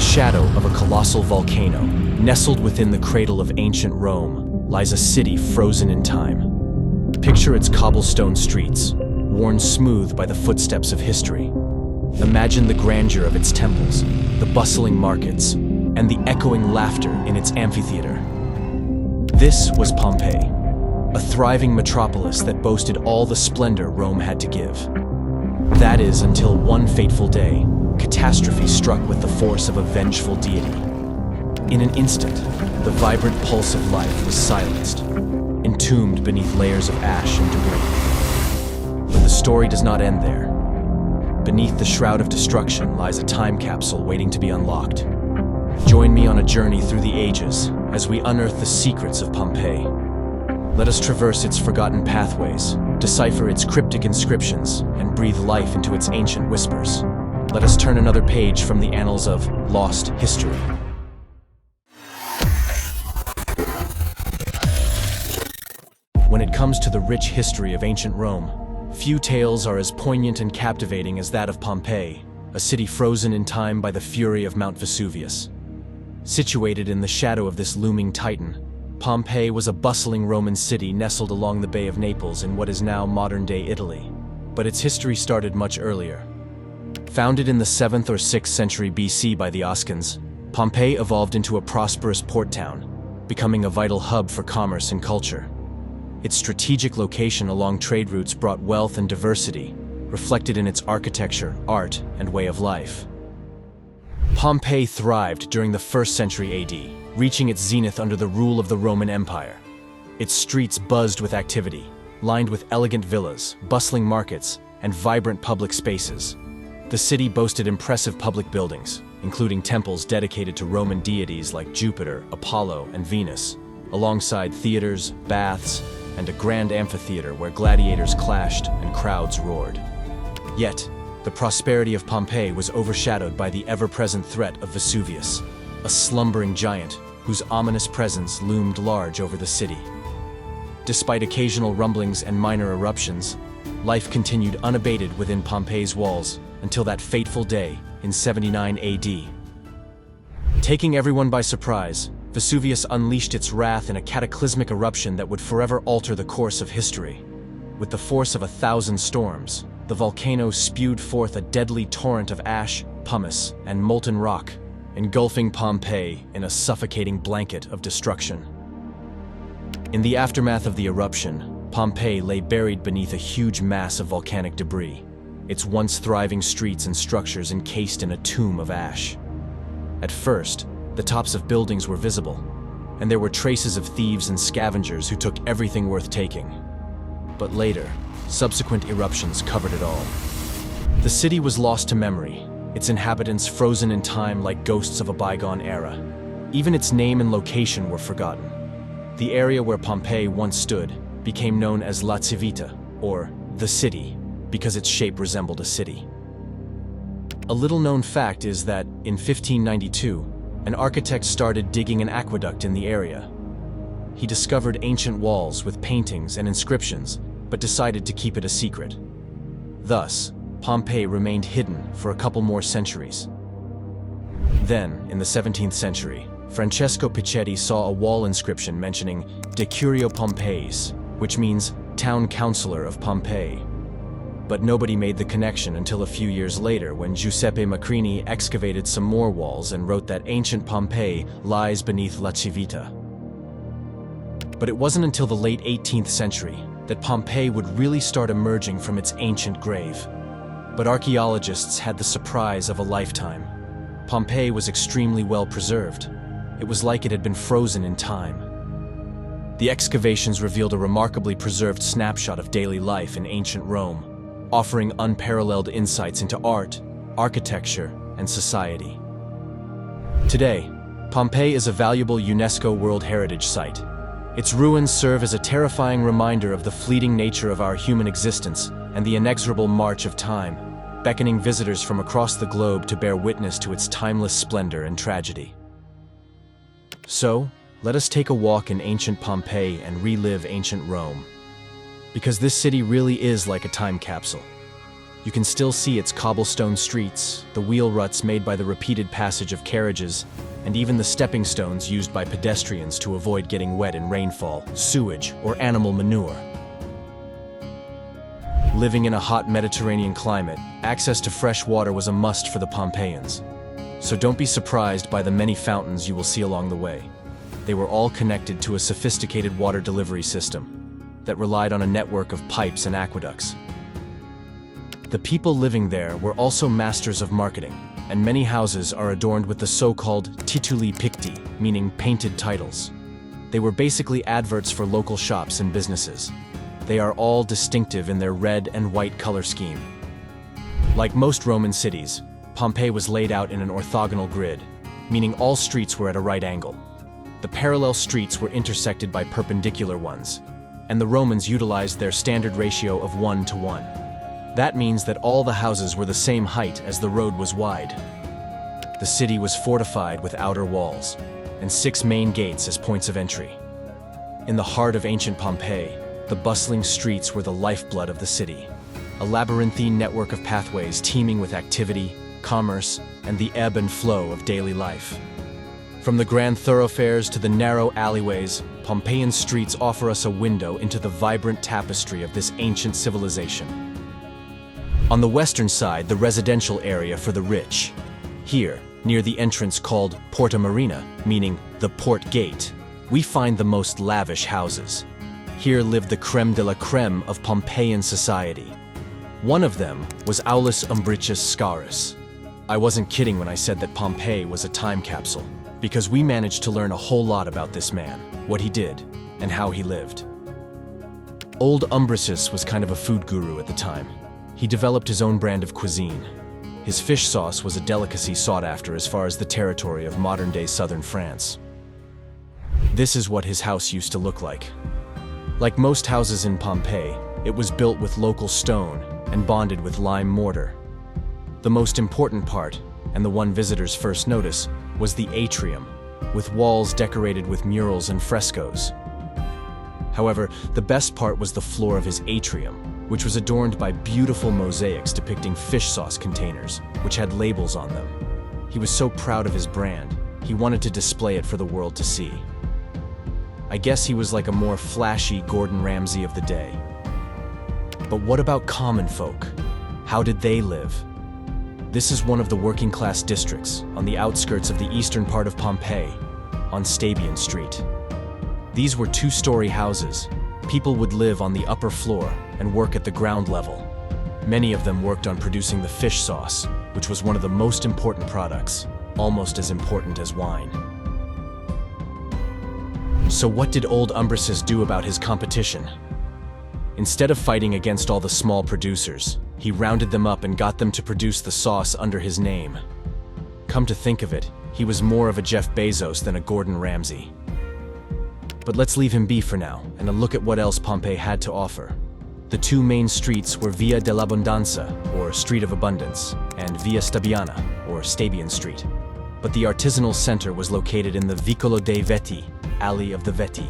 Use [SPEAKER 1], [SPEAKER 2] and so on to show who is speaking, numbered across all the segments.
[SPEAKER 1] shadow of a colossal volcano, nestled within the cradle of ancient Rome, lies a city frozen in time. Picture its cobblestone streets, worn smooth by the footsteps of history. Imagine the grandeur of its temples, the bustling markets, and the echoing laughter in its amphitheater. This was Pompeii, a thriving metropolis that boasted all the splendor Rome had to give. That is, until one fateful day, catastrophe struck with the force of a vengeful deity. In an instant, the vibrant pulse of life was silenced, entombed beneath layers of ash and debris. But the story does not end there. Beneath the shroud of destruction lies a time capsule waiting to be unlocked. Join me on a journey through the ages as we unearth the secrets of Pompeii. Let us traverse its forgotten pathways, decipher its cryptic inscriptions, and breathe life into its ancient whispers. Let us turn another page from the annals of Lost History. When it comes to the rich history of ancient Rome, few tales are as poignant and captivating as that of Pompeii, a city frozen in time by the fury of Mount Vesuvius. Situated in the shadow of this looming titan, Pompeii was a bustling Roman city nestled along the Bay of Naples in what is now modern-day Italy. But its history started much earlier. Founded in the 7th or 6th century BC by the Oscans, Pompeii evolved into a prosperous port town, becoming a vital hub for commerce and culture. Its strategic location along trade routes brought wealth and diversity, reflected in its architecture, art, and way of life. Pompeii thrived during the 1st century AD, reaching its zenith under the rule of the Roman Empire. Its streets buzzed with activity, lined with elegant villas, bustling markets, and vibrant public spaces. The city boasted impressive public buildings, including temples dedicated to Roman deities like Jupiter, Apollo, and Venus, alongside theaters, baths, and a grand amphitheater where gladiators clashed and crowds roared. Yet, the prosperity of Pompeii was overshadowed by the ever-present threat of Vesuvius, a slumbering giant whose ominous presence loomed large over the city. Despite occasional rumblings and minor eruptions, life continued unabated within Pompeii's walls until that fateful day in 79 AD. Taking everyone by surprise, Vesuvius unleashed its wrath in a cataclysmic eruption that would forever alter the course of history. With the force of 1,000 storms, the volcano spewed forth a deadly torrent of ash, pumice, and molten rock, engulfing Pompeii in a suffocating blanket of destruction. In the aftermath of the eruption, Pompeii lay buried beneath a huge mass of volcanic debris, its once thriving streets and structures encased in a tomb of ash. At first, the tops of buildings were visible, and there were traces of thieves and scavengers who took everything worth taking. But later, subsequent eruptions covered it all. The city was lost to memory, its inhabitants frozen in time like ghosts of a bygone era. Even its name and location were forgotten. The area where Pompeii once stood became known as La Civita, or the city, because its shape resembled a city. A little-known fact is that, in 1592, an architect started digging an aqueduct in the area. He discovered ancient walls with paintings and inscriptions, but decided to keep it a secret. Thus, Pompeii remained hidden for a couple more centuries. Then, in the 17th century, Francesco Pichetti saw a wall inscription mentioning De Curio Pompeiis, which means town councilor of Pompeii. But nobody made the connection until a few years later when Giuseppe Macrini excavated some more walls and wrote that ancient Pompeii lies beneath La Civita. But it wasn't until the late 18th century that Pompeii would really start emerging from its ancient grave. But archaeologists had the surprise of a lifetime. Pompeii was extremely well preserved. It was like it had been frozen in time. The excavations revealed a remarkably preserved snapshot of daily life in ancient Rome, offering unparalleled insights into art, architecture, and society. Today, Pompeii is a valuable UNESCO World Heritage Site. Its ruins serve as a terrifying reminder of the fleeting nature of our human existence and the inexorable march of time, beckoning visitors from across the globe to bear witness to its timeless splendor and tragedy. So, let us take a walk in ancient Pompeii and relive ancient Rome. Because this city really is like a time capsule. You can still see its cobblestone streets, the wheel ruts made by the repeated passage of carriages, and even the stepping stones used by pedestrians to avoid getting wet in rainfall, sewage, or animal manure. Living in a hot Mediterranean climate, access to fresh water was a must for the Pompeians. So don't be surprised by the many fountains you will see along the way. They were all connected to a sophisticated water delivery system that relied on a network of pipes and aqueducts. The people living there were also masters of marketing, and many houses are adorned with the so-called tituli picti, meaning painted titles. They were basically adverts for local shops and businesses. They are all distinctive in their red and white color scheme. Like most Roman cities, Pompeii was laid out in an orthogonal grid, meaning all streets were at a right angle. The parallel streets were intersected by perpendicular ones, and the Romans utilized their standard ratio of 1:1. That means that all the houses were the same height as the road was wide. The city was fortified with outer walls, and 6 main gates as points of entry. In the heart of ancient Pompeii, the bustling streets were the lifeblood of the city, a labyrinthine network of pathways teeming with activity, commerce, and the ebb and flow of daily life. From the grand thoroughfares to the narrow alleyways, Pompeian streets offer us a window into the vibrant tapestry of this ancient civilization. On the western side, the residential area for the rich. Here, near the entrance called Porta Marina, meaning the port gate, we find the most lavish houses. Here lived the creme de la creme of Pompeian society. One of them was Aulus Umbricius Scaurus. I wasn't kidding when I said that Pompeii was a time capsule, because we managed to learn a whole lot about this man, what he did, and how he lived. Old Umbricius was kind of a food guru at the time. He developed his own brand of cuisine. His fish sauce was a delicacy sought after as far as the territory of modern-day southern France. This is what his house used to look like. Like most houses in Pompeii, it was built with local stone and bonded with lime mortar. The most important part, and the one visitors first notice, was the atrium, with walls decorated with murals and frescoes. However, the best part was the floor of his atrium, which was adorned by beautiful mosaics depicting fish sauce containers, which had labels on them. He was so proud of his brand, he wanted to display it for the world to see. I guess he was like a more flashy Gordon Ramsay of the day. But what about common folk? How did they live? This is one of the working-class districts on the outskirts of the eastern part of Pompeii, on Stabian Street. These were 2-story houses. People would live on the upper floor and work at the ground level. Many of them worked on producing the fish sauce, which was one of the most important products, almost as important as wine. So what did old Umbricius do about his competition? Instead of fighting against all the small producers, he rounded them up and got them to produce the sauce under his name. Come to think of it, he was more of a Jeff Bezos than a Gordon Ramsay. But let's leave him be for now, and a look at what else Pompeii had to offer. The 2 main streets were Via dell'Abbondanza, or Street of Abundance, and Via Stabiana, or Stabian Street. But the artisanal center was located in the Vicolo dei Veti, Alley of the Veti.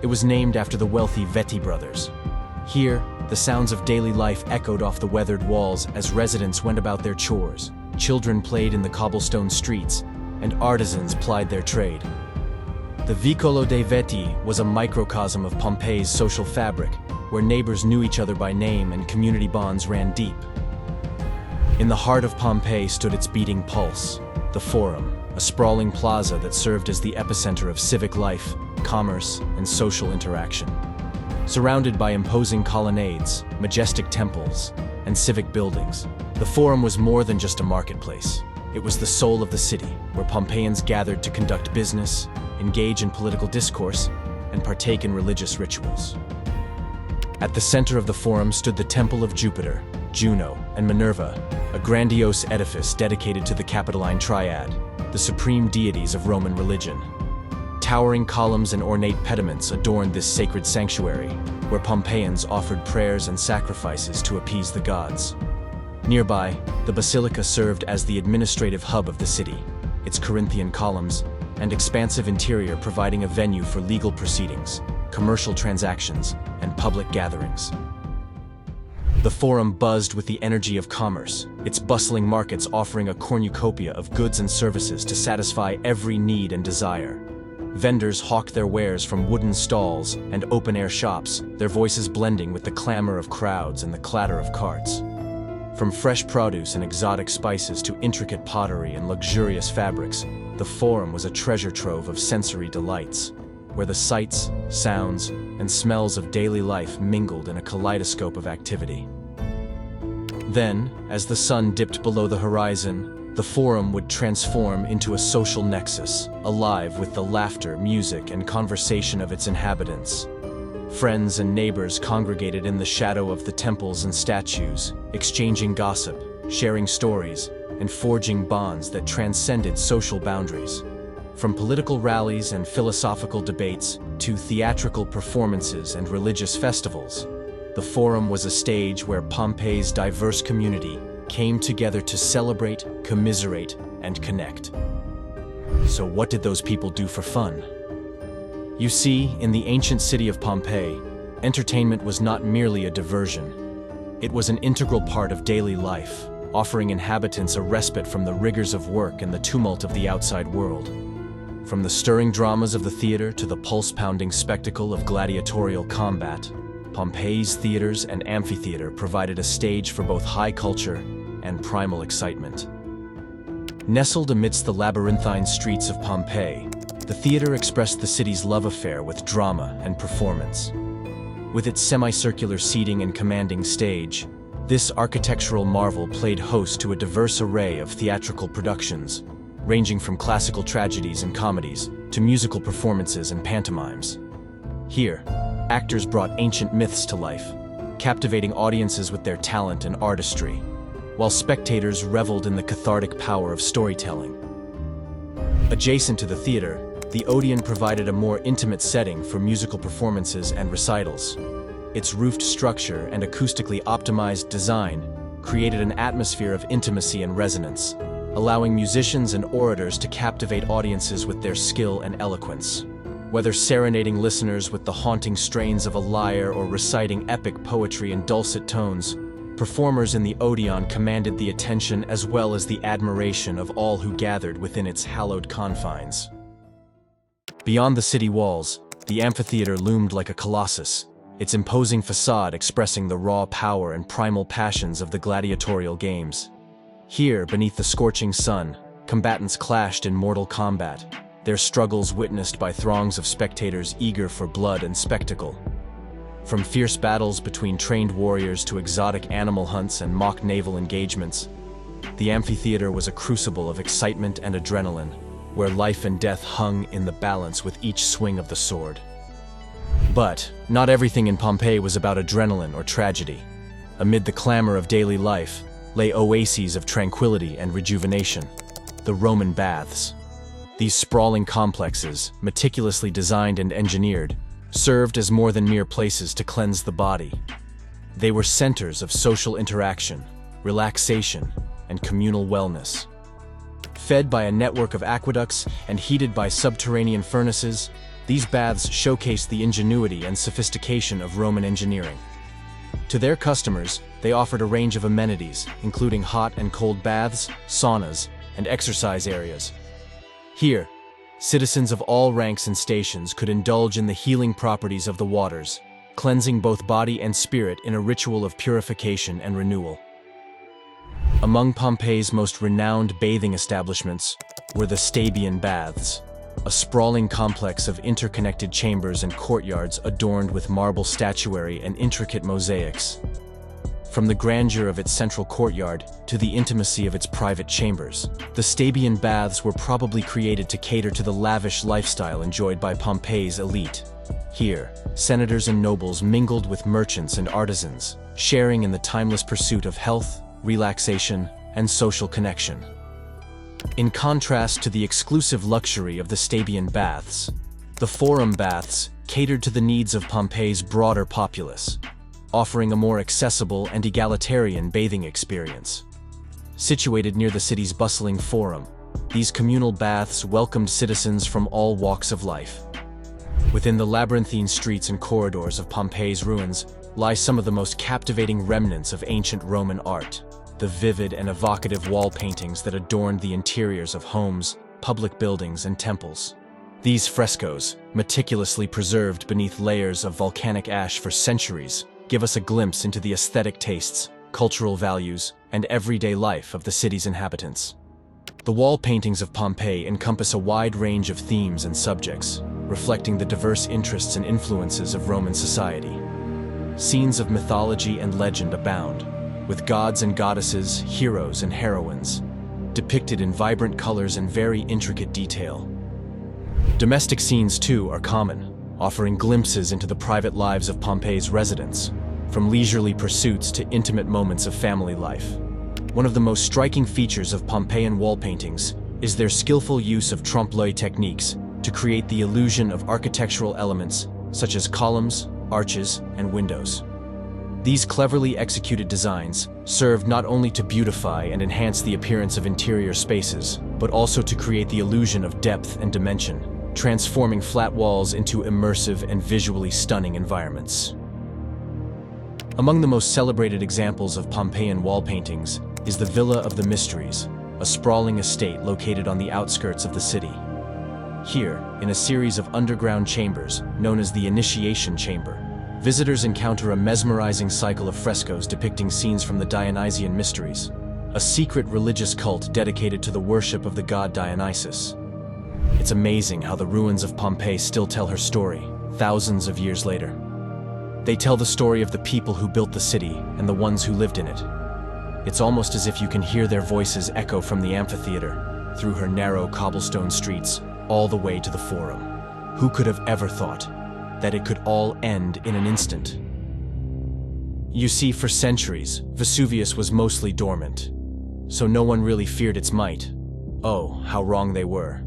[SPEAKER 1] It was named after the wealthy Veti brothers. Here, the sounds of daily life echoed off the weathered walls as residents went about their chores, children played in the cobblestone streets, and artisans plied their trade. The Vicolo dei Veti was a microcosm of Pompeii's social fabric, where neighbors knew each other by name and community bonds ran deep. In the heart of Pompeii stood its beating pulse, the Forum, a sprawling plaza that served as the epicenter of civic life, commerce, and social interaction. Surrounded by imposing colonnades, majestic temples, and civic buildings, the Forum was more than just a marketplace. It was the soul of the city, where Pompeians gathered to conduct business, engage in political discourse, and partake in religious rituals. At the center of the Forum stood the Temple of Jupiter, Juno, and Minerva, a grandiose edifice dedicated to the Capitoline Triad, the supreme deities of Roman religion. Towering columns and ornate pediments adorned this sacred sanctuary, where Pompeians offered prayers and sacrifices to appease the gods. Nearby, the basilica served as the administrative hub of the city, its Corinthian columns and expansive interior providing a venue for legal proceedings, commercial transactions, and public gatherings. The Forum buzzed with the energy of commerce, its bustling markets offering a cornucopia of goods and services to satisfy every need and desire. Vendors hawked their wares from wooden stalls and open-air shops, their voices blending with the clamor of crowds and the clatter of carts. From fresh produce and exotic spices to intricate pottery and luxurious fabrics, the Forum was a treasure trove of sensory delights, where the sights, sounds, and smells of daily life mingled in a kaleidoscope of activity. Then, as the sun dipped below the horizon, the Forum would transform into a social nexus, alive with the laughter, music, and conversation of its inhabitants. Friends and neighbors congregated in the shadow of the temples and statues, exchanging gossip, sharing stories, and forging bonds that transcended social boundaries. From political rallies and philosophical debates to theatrical performances and religious festivals, the Forum was a stage where Pompeii's diverse community came together to celebrate, commiserate, and connect. So what did those people do for fun? You see, in the ancient city of Pompeii, entertainment was not merely a diversion. It was an integral part of daily life, offering inhabitants a respite from the rigors of work and the tumult of the outside world. From the stirring dramas of the theater to the pulse-pounding spectacle of gladiatorial combat, Pompeii's theaters and amphitheater provided a stage for both high culture and primal excitement. Nestled amidst the labyrinthine streets of Pompeii, the theater expressed the city's love affair with drama and performance. With its semicircular seating and commanding stage, this architectural marvel played host to a diverse array of theatrical productions, ranging from classical tragedies and comedies to musical performances and pantomimes. Here, actors brought ancient myths to life, captivating audiences with their talent and artistry, while spectators reveled in the cathartic power of storytelling. Adjacent to the theater, the Odeon provided a more intimate setting for musical performances and recitals. Its roofed structure and acoustically optimized design created an atmosphere of intimacy and resonance, allowing musicians and orators to captivate audiences with their skill and eloquence. Whether serenading listeners with the haunting strains of a lyre or reciting epic poetry in dulcet tones, performers in the Odeon commanded the attention as well as the admiration of all who gathered within its hallowed confines. Beyond the city walls, the amphitheater loomed like a colossus, its imposing facade expressing the raw power and primal passions of the gladiatorial games. Here, beneath the scorching sun, combatants clashed in mortal combat, their struggles witnessed by throngs of spectators eager for blood and spectacle. From fierce battles between trained warriors to exotic animal hunts and mock naval engagements, the amphitheater was a crucible of excitement and adrenaline, where life and death hung in the balance with each swing of the sword. But not everything in Pompeii was about adrenaline or tragedy. Amid the clamor of daily life lay oases of tranquility and rejuvenation, the Roman baths. These sprawling complexes, meticulously designed and engineered, served as more than mere places to cleanse the body. They were centers of social interaction, relaxation, and communal wellness. Fed by a network of aqueducts and heated by subterranean furnaces, these baths showcased the ingenuity and sophistication of Roman engineering. To their customers, they offered a range of amenities, including hot and cold baths, saunas, and exercise areas. Here, citizens of all ranks and stations could indulge in the healing properties of the waters, cleansing both body and spirit in a ritual of purification and renewal. Among Pompeii's most renowned bathing establishments were the Stabian Baths, a sprawling complex of interconnected chambers and courtyards adorned with marble statuary and intricate mosaics. From the grandeur of its central courtyard to the intimacy of its private chambers, the Stabian Baths were probably created to cater to the lavish lifestyle enjoyed by Pompeii's elite. Here, senators and nobles mingled with merchants and artisans, sharing in the timeless pursuit of health, relaxation, and social connection. In contrast to the exclusive luxury of the Stabian Baths, the Forum Baths catered to the needs of Pompeii's broader populace, offering a more accessible and egalitarian bathing experience. Situated near the city's bustling Forum, these communal baths welcomed citizens from all walks of life. Within the labyrinthine streets and corridors of Pompeii's ruins, lie some of the most captivating remnants of ancient Roman art, the vivid and evocative wall paintings that adorned the interiors of homes, public buildings, and temples. These frescoes, meticulously preserved beneath layers of volcanic ash for centuries, give us a glimpse into the aesthetic tastes, cultural values, and everyday life of the city's inhabitants. The wall paintings of Pompeii encompass a wide range of themes and subjects, reflecting the diverse interests and influences of Roman society. Scenes of mythology and legend abound, with gods and goddesses, heroes and heroines, depicted in vibrant colors and very intricate detail. Domestic scenes, too, are common, offering glimpses into the private lives of Pompeii's residents, from leisurely pursuits to intimate moments of family life. One of the most striking features of Pompeian wall paintings is their skillful use of trompe-l'œil techniques to create the illusion of architectural elements such as columns, arches, and windows. These cleverly executed designs serve not only to beautify and enhance the appearance of interior spaces, but also to create the illusion of depth and dimension, transforming flat walls into immersive and visually stunning environments. Among the most celebrated examples of Pompeian wall paintings is the Villa of the Mysteries, a sprawling estate located on the outskirts of the city. Here, in a series of underground chambers known as the Initiation Chamber, visitors encounter a mesmerizing cycle of frescoes depicting scenes from the Dionysian Mysteries, a secret religious cult dedicated to the worship of the god Dionysus. It's amazing how the ruins of Pompeii still tell her story, thousands of years later. They tell the story of the people who built the city and the ones who lived in it. It's almost as if you can hear their voices echo from the amphitheater, through her narrow cobblestone streets, all the way to the Forum. Who could have ever thought that it could all end in an instant? You see, for centuries, Vesuvius was mostly dormant, so no one really feared its might. Oh, how wrong they were.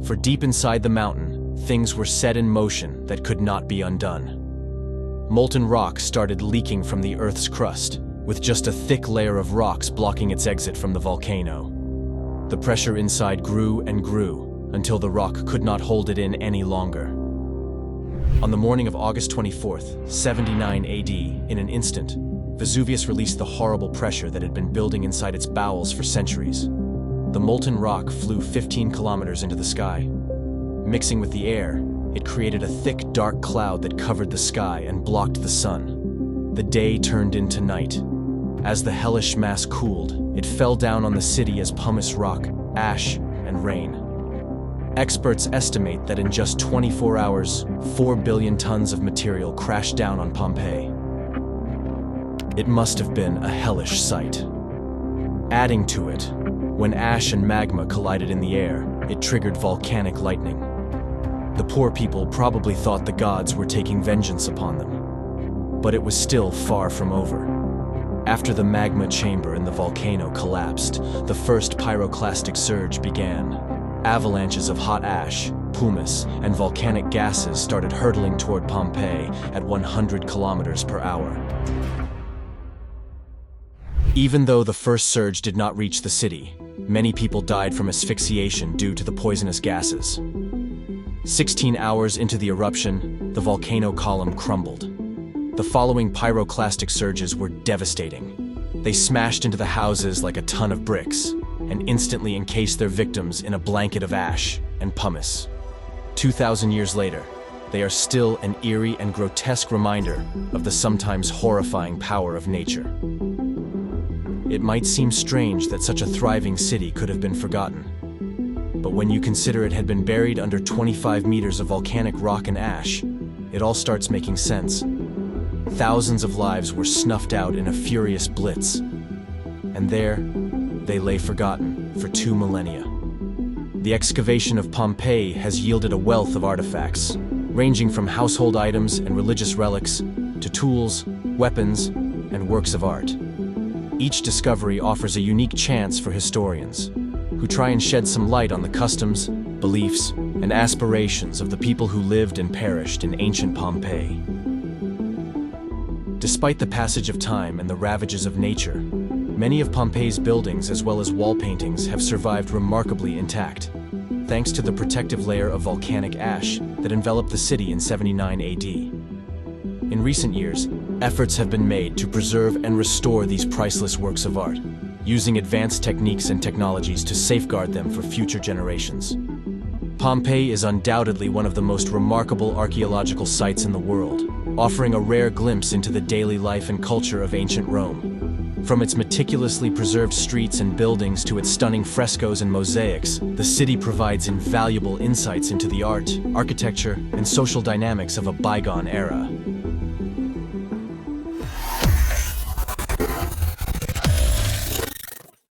[SPEAKER 1] For deep inside the mountain, things were set in motion that could not be undone. Molten rock started leaking from the Earth's crust, with just a thick layer of rocks blocking its exit from the volcano. The pressure inside grew and grew, until the rock could not hold it in any longer. On the morning of August 24th, 79 AD, in an instant, Vesuvius released the horrible pressure that had been building inside its bowels for centuries. The molten rock flew 15 kilometers into the sky. Mixing with the air, it created a thick, dark cloud that covered the sky and blocked the sun. The day turned into night. As the hellish mass cooled, it fell down on the city as pumice rock, ash, and rain. Experts estimate that in just 24 hours, 4 billion tons of material crashed down on Pompeii. It must have been a hellish sight. Adding to it, when ash and magma collided in the air, it triggered volcanic lightning. The poor people probably thought the gods were taking vengeance upon them. But it was still far from over. After the magma chamber in the volcano collapsed, the first pyroclastic surge began. Avalanches of hot ash, pumice, and volcanic gases started hurtling toward Pompeii at 100 kilometers per hour. Even though the first surge did not reach the city, many people died from asphyxiation due to the poisonous gases. 16 hours into the eruption, the volcano column crumbled. The following pyroclastic surges were devastating. They smashed into the houses like a ton of bricks, and instantly encased their victims in a blanket of ash and pumice. 2,000 years later, they are still an eerie and grotesque reminder of the sometimes horrifying power of nature. It might seem strange that such a thriving city could have been forgotten, but when you consider it had been buried under 25 meters of volcanic rock and ash, it all starts making sense. Thousands of lives were snuffed out in a furious blitz, and there they lay forgotten for 2 millennia. The excavation of Pompeii has yielded a wealth of artifacts, ranging from household items and religious relics to tools, weapons, and works of art. Each discovery offers a unique chance for historians, who try and shed some light on the customs, beliefs, and aspirations of the people who lived and perished in ancient Pompeii. Despite the passage of time and the ravages of nature, many of Pompeii's buildings as well as wall paintings have survived remarkably intact, thanks to the protective layer of volcanic ash that enveloped the city in 79 AD. In recent years, efforts have been made to preserve and restore these priceless works of art, using advanced techniques and technologies to safeguard them for future generations. Pompeii is undoubtedly one of the most remarkable archaeological sites in the world, offering a rare glimpse into the daily life and culture of ancient Rome. From its meticulously preserved streets and buildings to its stunning frescoes and mosaics, the city provides invaluable insights into the art, architecture, and social dynamics of a bygone era.